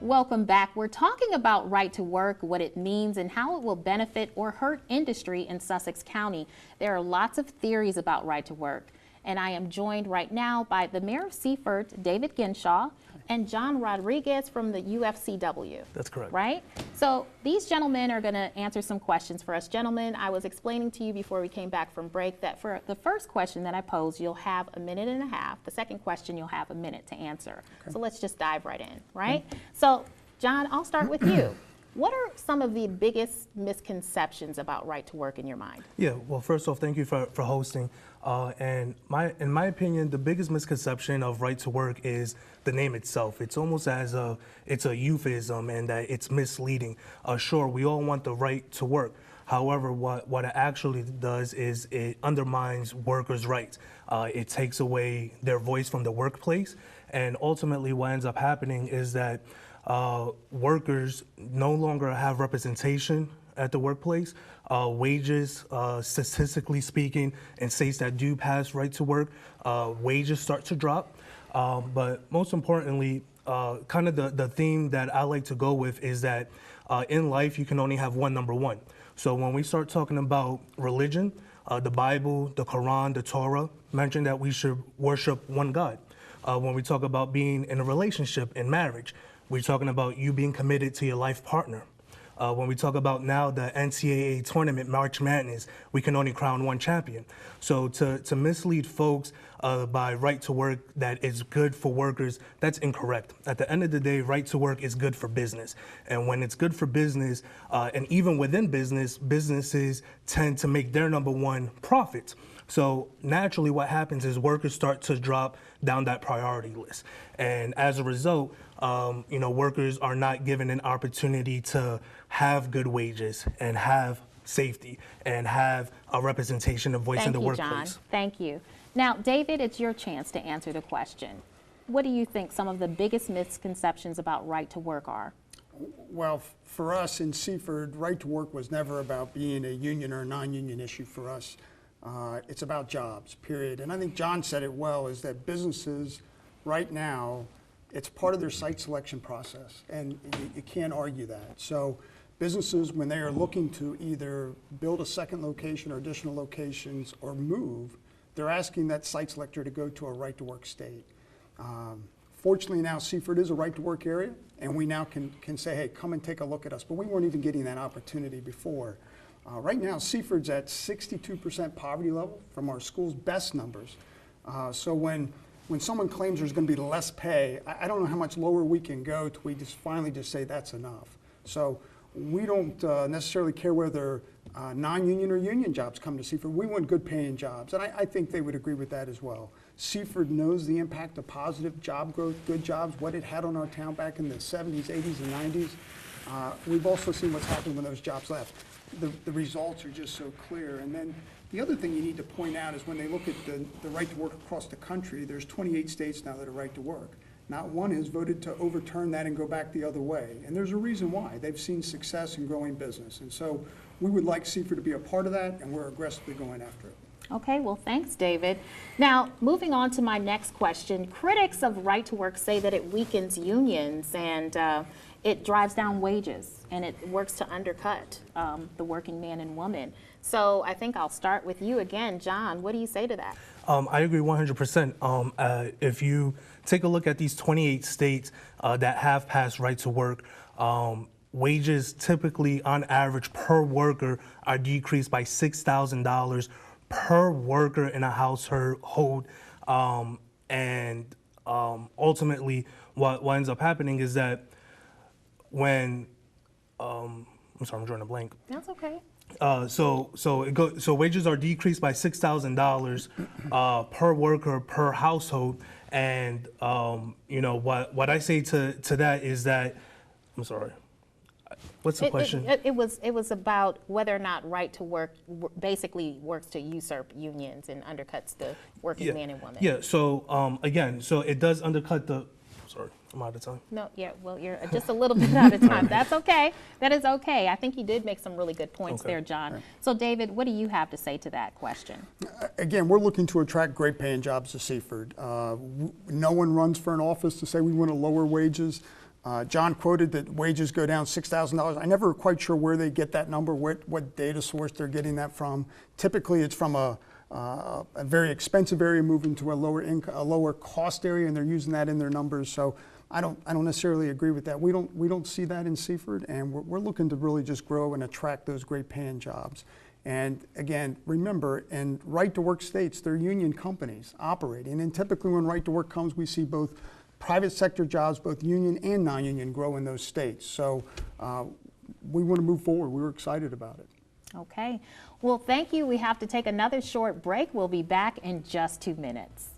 Welcome back. We're talking about right to work, what it means, and how it will benefit or hurt industry in Sussex County. There are lots of theories about right to work, and I am joined right now by the Mayor of Seaford, David Ginshaw, and John Rodriguez from the UFCW. That's correct. Right? So these gentlemen are going to answer some questions for us. Gentlemen, I was explaining to you before we came back from break that for the first question that I pose, you'll have a minute and a half. The second question, you'll have a minute to answer. Okay. So let's just dive right in, right? So, John, I'll start with you. What are some of the biggest misconceptions about right to work in your mind? Yeah, well, first off, thank you for hosting. And in my opinion, the biggest misconception of right to work is the name itself. It's almost as it's a euphemism and that it's misleading. Sure, we all want the right to work. However, what it actually does is it undermines workers' rights. It takes away their voice from the workplace. And ultimately what ends up happening is that workers no longer have representation at the workplace. Wages, statistically speaking, in states that do pass right to work, wages start to drop. But most importantly, kind of the theme that I like to go with is that in life you can only have one number one. So when we start talking about religion, the Bible, the Quran, the Torah mention that we should worship one God. When we talk about being in a relationship, in marriage, we're talking about you being committed to your life partner. When we talk about now the NCAA tournament, March Madness, we can only crown one champion. So to mislead folks by right to work that is good for workers, that's incorrect. At the end of the day, right to work is good for business. And when it's good for business, and even within business, businesses tend to make their number one profits. So naturally what happens is workers start to drop down that priority list. And as a result, workers are not given an opportunity to have good wages and have safety and have a representation of voice in the workplace. Thank you, John. Thank you. Now, David, it's your chance to answer the question. What do you think some of the biggest misconceptions about right to work are? Well, for us in Seaford, right to work was never about being a union or a non-union issue for us. It's about jobs, period. And I think John said it well, is that businesses right now, it's part of their site selection process, and you can't argue that. So businesses, when they are looking to either build a second location or additional locations or move, they're asking that site selector to go to a right to work state. Fortunately now Seaford is a right to work area, and we now can say, hey, come and take a look at us. But we weren't even getting that opportunity before. Right now, Seaford's at 62% poverty level from our school's best numbers. So when someone claims there's going to be less pay, I don't know how much lower we can go till we just finally just say that's enough. So we don't necessarily care whether non-union or union jobs come to Seaford. We want good paying jobs, and I think they would agree with that as well. Seaford knows the impact of positive job growth, good jobs, what it had on our town back in the 70s, 80s, and 90s. We've also seen what's happened when those jobs left. The results are just so clear. And then the other thing you need to point out is when they look at the right to work across the country, there's 28 states now that are right to work. Not one has voted to overturn that and go back the other way. And there's a reason why. They've seen success in growing business. And so we would like Seaford to be a part of that, and we're aggressively going after it. Okay, well, thanks, David. Now, moving on to my next question. Critics of right to work say that it weakens unions and it drives down wages and it works to undercut the working man and woman. So I think I'll start with you again. John, what do you say to that? I agree 100%. If you take a look at these 28 states that have passed right to work, wages typically on average per worker are decreased by $6,000 per worker in a household. Ultimately what ends up happening is that when, I'm sorry, I'm drawing a blank. That's okay. So wages are decreased by $6,000 per worker per household, and what I say to that is that, I'm sorry, what's the question? It was about whether or not right to work basically works to usurp unions and undercuts the working man and woman. Yeah. So again, so it does undercut the. Sorry, I'm out of time. No, yeah, well, you're just a little bit out of time. That's okay. That is okay. I think you did make some really good points there, John. Right. So, David, what do you have to say to that question? Again, we're looking to attract great paying jobs to Seaford. No one runs for an office to say we want to lower wages. John quoted that wages go down $6,000. I'm never quite sure where they get that number, what data source they're getting that from. Typically, it's from a very expensive area moving to a lower cost area, and they're using that in their numbers. So I don't necessarily agree with that. We don't see that in Seaford, and we're looking to really just grow and attract those great paying jobs. And again, remember, in right-to-work states, they're union companies operating, and typically when right-to-work comes, we see both private sector jobs, both union and non-union, grow in those states. So we want to move forward. We were excited about it. Okay. Well, thank you. We have to take another short break. We'll be back in just 2 minutes.